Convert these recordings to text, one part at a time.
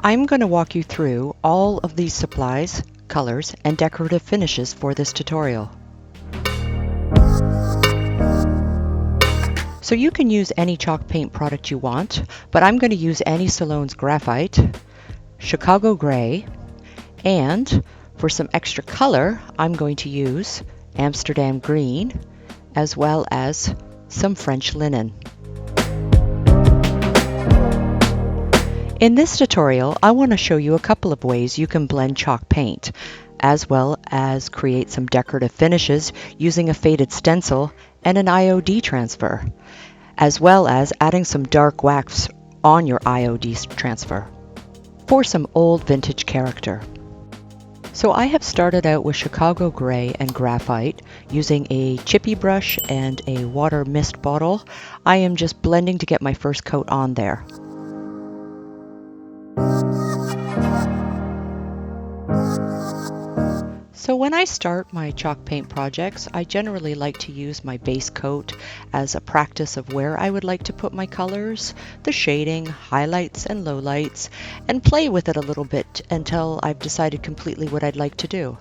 I'm going to walk you through all of these supplies, colors, and decorative finishes for this tutorial. So you can use any chalk paint product you want, but I'm going to use Annie Salone's Graphite, Chicago Gray, and for some extra color, I'm going to use Amsterdam Green, as well as some French Linen. In this tutorial, I want to show you a couple of ways you can blend chalk paint, as well as create some decorative finishes using a faded stencil and an IOD transfer, as well as adding some dark wax on your IOD transfer for some old vintage character. So I have started out with Chicago Gray and Graphite using a chippy brush and a water mist bottle. I am just blending to get my first coat on there. So when I start my chalk paint projects, I generally like to use my base coat as a practice of where I would like to put my colors, the shading, highlights, and lowlights, and play with it a little bit until I've decided completely what I'd like to do.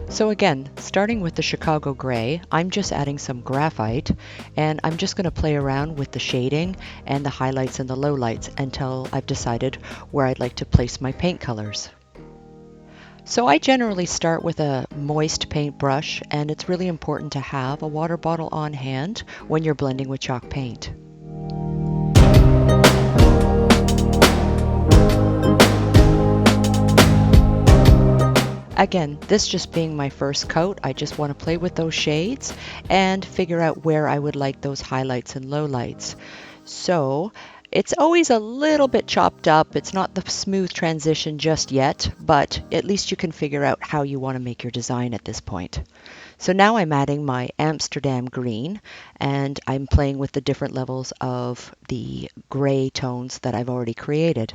So again, starting with the Chicago Gray, I'm just adding some graphite, and I'm just going to play around with the shading and the highlights and the lowlights until I've decided where I'd like to place my paint colors. So I generally start with a moist paint brush, and it's really important to have a water bottle on hand when you're blending with chalk paint. Again, this just being my first coat, I just want to play with those shades and figure out where I would like those highlights and lowlights. So it's always a little bit chopped up. It's not the smooth transition just yet, but at least you can figure out how you want to make your design at this point. So now I'm adding my Amsterdam Green, and I'm playing with the different levels of the gray tones that I've already created.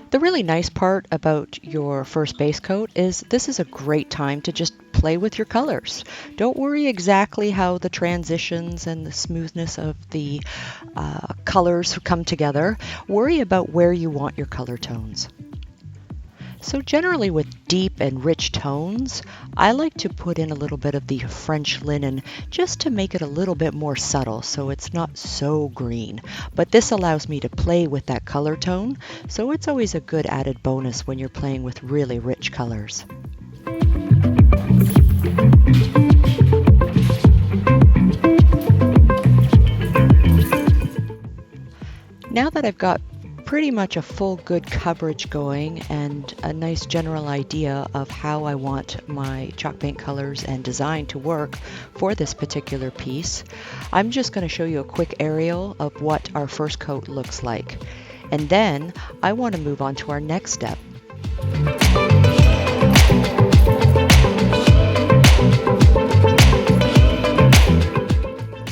The really nice part about your first base coat is this is a great time to just play with your colors. Don't worry exactly how the transitions and the smoothness of the colors come together. Worry about where you want your color tones. So generally with deep and rich tones, I like to put in a little bit of the French Linen just to make it a little bit more subtle so it's not so green. But this allows me to play with that color tone, so it's always a good added bonus when you're playing with really rich colors. Now that I've got pretty much a full good coverage going and a nice general idea of how I want my chalk paint colors and design to work for this particular piece, I'm just going to show you a quick aerial of what our first coat looks like. And then I want to move on to our next step.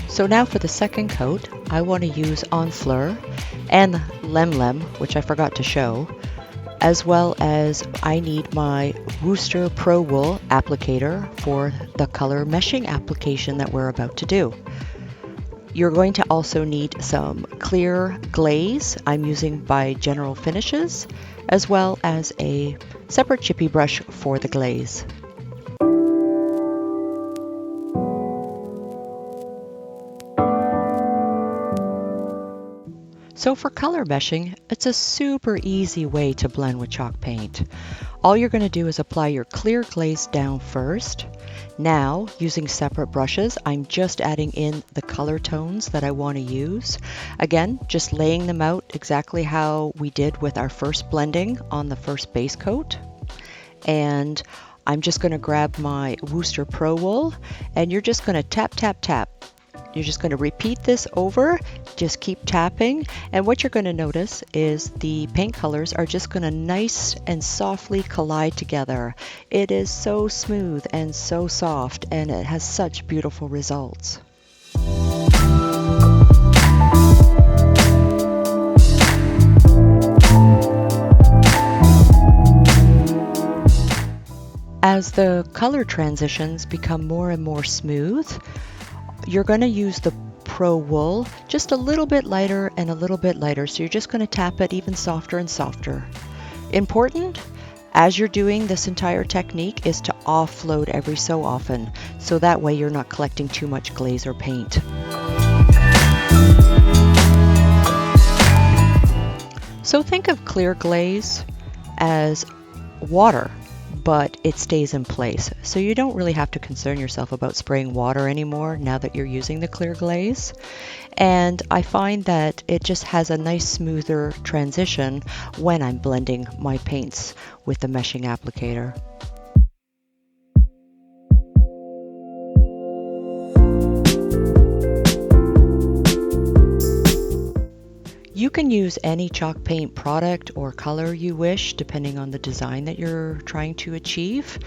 So now for the second coat, I want to use Enfleur and Lem Lem, which I forgot to show, as well as I need my Worcester Pro Wool applicator for the color meshing application that we're about to do. You're going to also need some clear glaze I'm using by General Finishes, as well as a separate chippy brush for the glaze. So for color meshing, it's a super easy way to blend with chalk paint. All you're going to do is apply your clear glaze down first. Now, using separate brushes, I'm just adding in the color tones that I want to use. Again, just laying them out exactly how we did with our first blending on the first base coat. And I'm just going to grab my Worcester Pro Wool, and you're just going to tap, tap, tap. You're just going to repeat this over, just keep tapping, and what you're going to notice is the paint colors are just going to nice and softly collide together. It is so smooth and so soft, and it has such beautiful results. As the color transitions become more and more smooth, you're going to use the Pro Wool just a little bit lighter and a little bit lighter. So you're just going to tap it even softer and softer. Important, as you're doing this entire technique, is to offload every so often. So that way you're not collecting too much glaze or paint. So think of clear glaze as water, but it stays in place. So you don't really have to concern yourself about spraying water anymore now that you're using the clear glaze. And I find that it just has a nice smoother transition when I'm blending my paints with the meshing applicator. You can use any chalk paint product or color you wish, depending on the design that you're trying to achieve.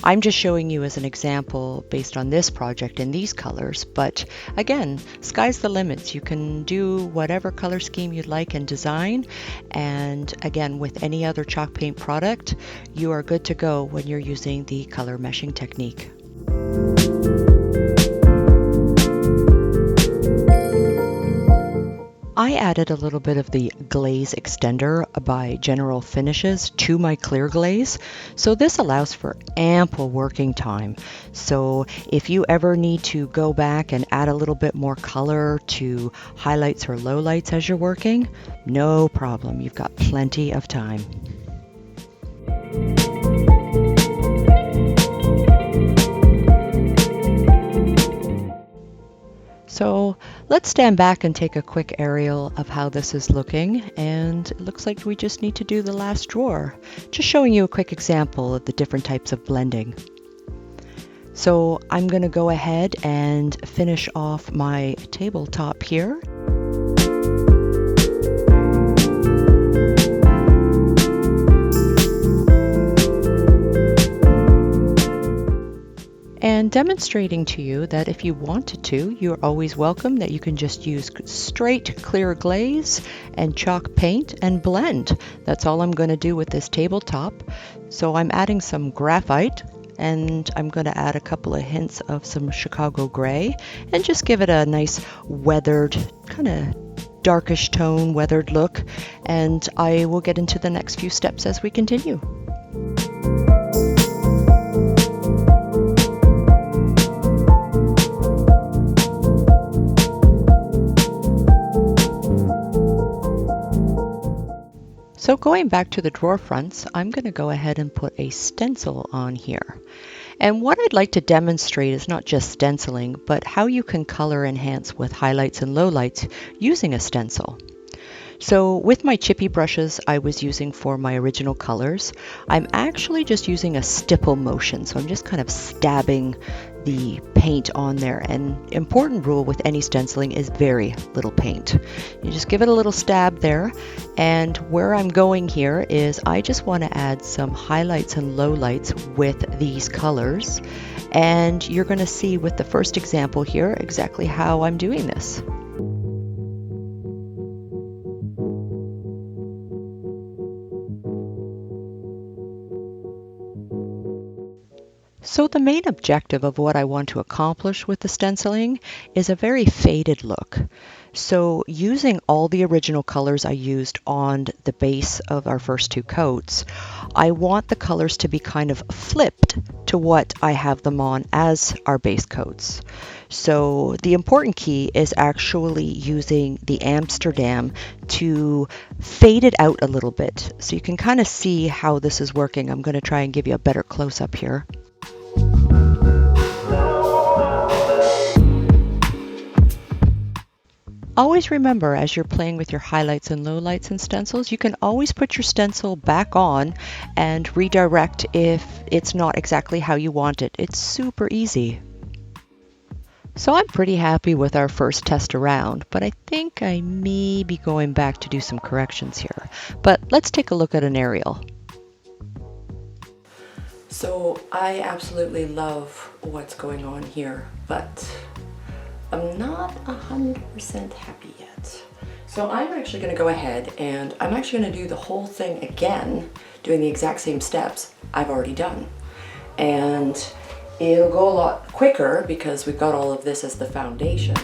I'm just showing you as an example based on this project in these colors, but again, sky's the limits. You can do whatever color scheme you'd like and design, and again, with any other chalk paint product, you are good to go when you're using the color meshing technique. I added a little bit of the glaze extender by General Finishes to my clear glaze, so this allows for ample working time. So if you ever need to go back and add a little bit more color to highlights or lowlights as you're working, no problem, you've got plenty of time. So let's stand back and take a quick aerial of how this is looking, and it looks like we just need to do the last drawer. Just showing you a quick example of the different types of blending. So I'm going to go ahead and finish off my tabletop here. And demonstrating to you that if you wanted to, you're always welcome, that you can just use straight clear glaze and chalk paint and blend. That's all I'm going to do with this tabletop. So I'm adding some graphite, and I'm going to add a couple of hints of some Chicago gray and just give it a nice weathered, kind of darkish tone, weathered look. And I will get into the next few steps as we continue. So going back to the drawer fronts, I'm going to go ahead and put a stencil on here. And what I'd like to demonstrate is not just stenciling, but how you can color enhance with highlights and lowlights using a stencil. So with my chippy brushes I was using for my original colors, I'm actually just using a stipple motion. So I'm just kind of stabbing the paint on there. And important rule with any stenciling is very little paint. You just give it a little stab there. And where I'm going here is I just want to add some highlights and lowlights with these colors. And you're going to see with the first example here exactly how I'm doing this. So the main objective of what I want to accomplish with the stenciling is a very faded look. So using all the original colors I used on the base of our first two coats, I want the colors to be kind of flipped to what I have them on as our base coats. So the important key is actually using the Amsterdam to fade it out a little bit. So you can kind of see how this is working. I'm going to try and give you a better close-up here. Always remember, as you're playing with your highlights and lowlights and stencils, you can always put your stencil back on and redirect if it's not exactly how you want it. It's super easy. So I'm pretty happy with our first test around, but I think I may be going back to do some corrections here. But let's take a look at an aerial. So I absolutely love what's going on here, but I'm not 100% happy yet. So I'm actually going to go ahead and I'm actually going to do the whole thing again, doing the exact same steps I've already done. and it'll go a lot quicker because we've got all of this as the foundation.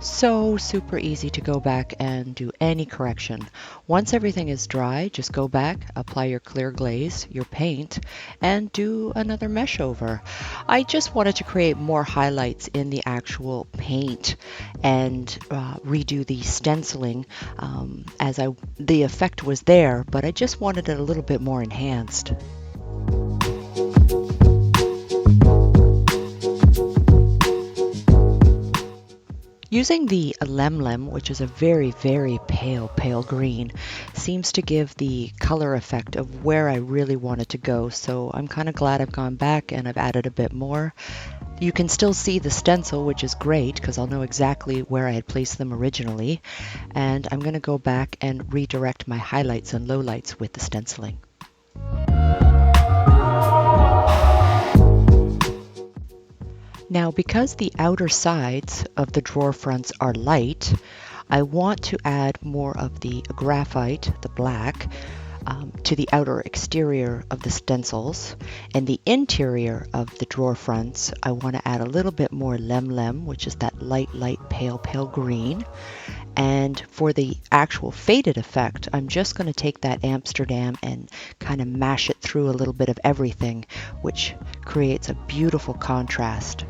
So super easy to go back and do any correction. Once everything is dry, just go back, apply your clear glaze, your paint, and do another mesh over. I just wanted to create more highlights in the actual paint and redo the stenciling the effect was there, but I just wanted it a little bit more enhanced. Using the Lemlem, which is a very, very pale green, seems to give the color effect of where I really wanted to go. So I'm kind of glad I've gone back and I've added a bit more. You can still see the stencil, which is great because I'll know exactly where I had placed them originally. And I'm going to go back and redirect my highlights and lowlights with the stenciling. Now, because the outer sides of the drawer fronts are light, I want to add more of the graphite, the black, to the outer exterior of the stencils. And the interior of the drawer fronts, I want to add a little bit more Lemlem, which is that light, pale green. And for the actual faded effect, I'm just going to take that Amsterdam and kind of mash it through a little bit of everything, which creates a beautiful contrast.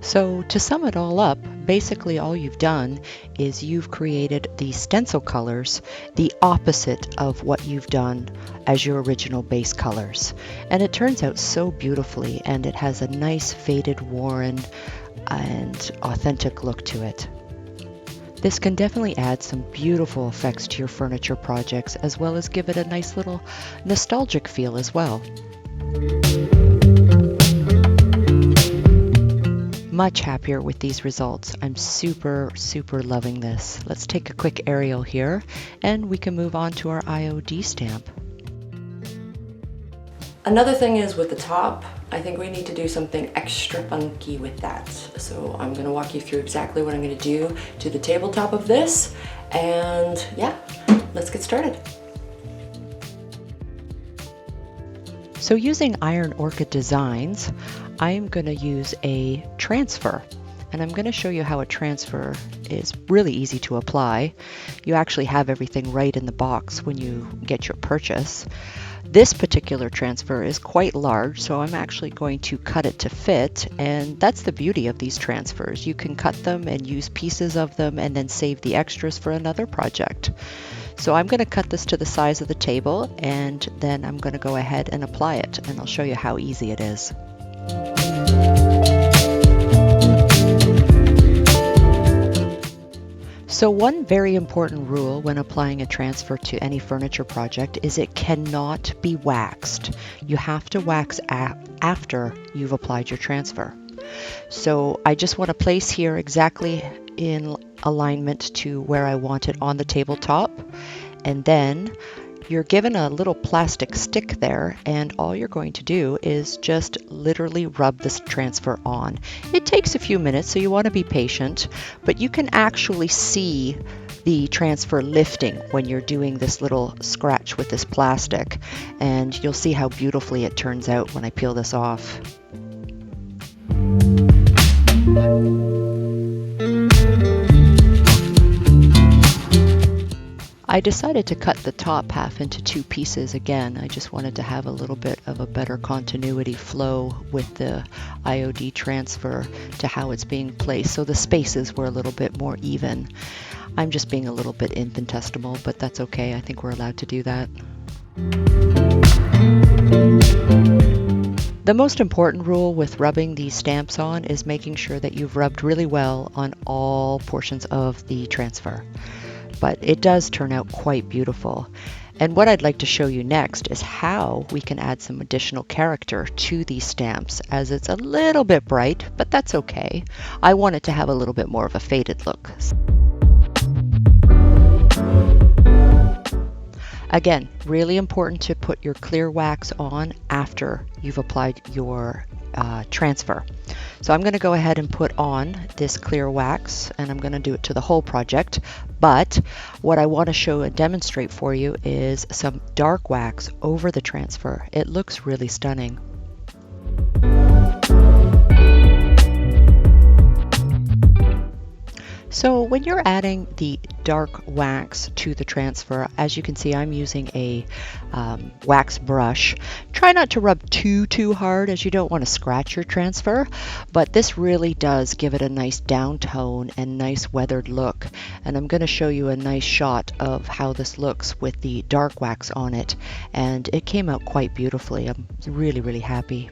So to sum it all up, basically all you've done is you've created the stencil colors the opposite of what you've done as your original base colors. And it turns out so beautifully, and it has a nice faded, worn, and authentic look to it. This can definitely add some beautiful effects to your furniture projects, as well as give it a nice little nostalgic feel as well. Much happier with these results. I'm super loving this. Let's take a quick aerial here and we can move on to our IOD stamp. Another thing is with the top, I think we need to do something extra funky with that. So I'm going to walk you through exactly what I'm going to do to the tabletop of this, and yeah, let's get started. So using Iron Orchid Designs, I'm going to use a transfer, and I'm going to show you how a transfer is really easy to apply. You actually have everything right in the box when you get your purchase. This particular transfer is quite large, so I'm actually going to cut it to fit, and that's the beauty of these transfers. You can cut them and use pieces of them and then save the extras for another project. So I'm going to cut this to the size of the table, and then I'm going to go ahead and apply it, and I'll show you how easy it is. So one very important rule when applying a transfer to any furniture project is it cannot be waxed. You have to wax after you've applied your transfer. So I just want to place here exactly in alignment to where I want it on the tabletop, and then you're given a little plastic stick there, and all you're going to do is just literally rub this transfer on. It takes a few minutes, so you want to be patient, but you can actually see the transfer lifting when you're doing this little scratch with this plastic, and you'll see how beautifully it turns out when I peel this off. I decided to cut the top half into two pieces again. I just wanted to have a little bit of a better continuity flow with the IOD transfer to how it's being placed, so the spaces were a little bit more even. I'm just being a little bit infinitesimal, but that's okay. I think we're allowed to do that. The most important rule with rubbing these stamps on is making sure that you've rubbed really well on all portions of the transfer. But it does turn out quite beautiful. And what I'd like to show you next is how we can add some additional character to these stamps, as it's a little bit bright, but that's okay. I want it to have a little bit more of a faded look. Again, really important to put your clear wax on after you've applied your transfer. So I'm going to go ahead and put on this clear wax, and I'm going to do it to the whole project. But what I want to show and demonstrate for you is some dark wax over the transfer. It looks really stunning. So when you're adding the dark wax to the transfer, as you can see, I'm using a wax brush. Try not to rub too hard, as you don't want to scratch your transfer, but this really does give it a nice down tone and nice weathered look. And I'm going to show you a nice shot of how this looks with the dark wax on it, and it came out quite beautifully. I'm really happy.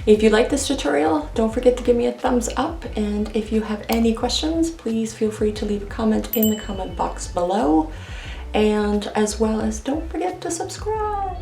If you like this tutorial, don't forget to give me a thumbs up, and if you have any questions, please feel free to leave a comment in the comment box below, and as well as don't forget to subscribe.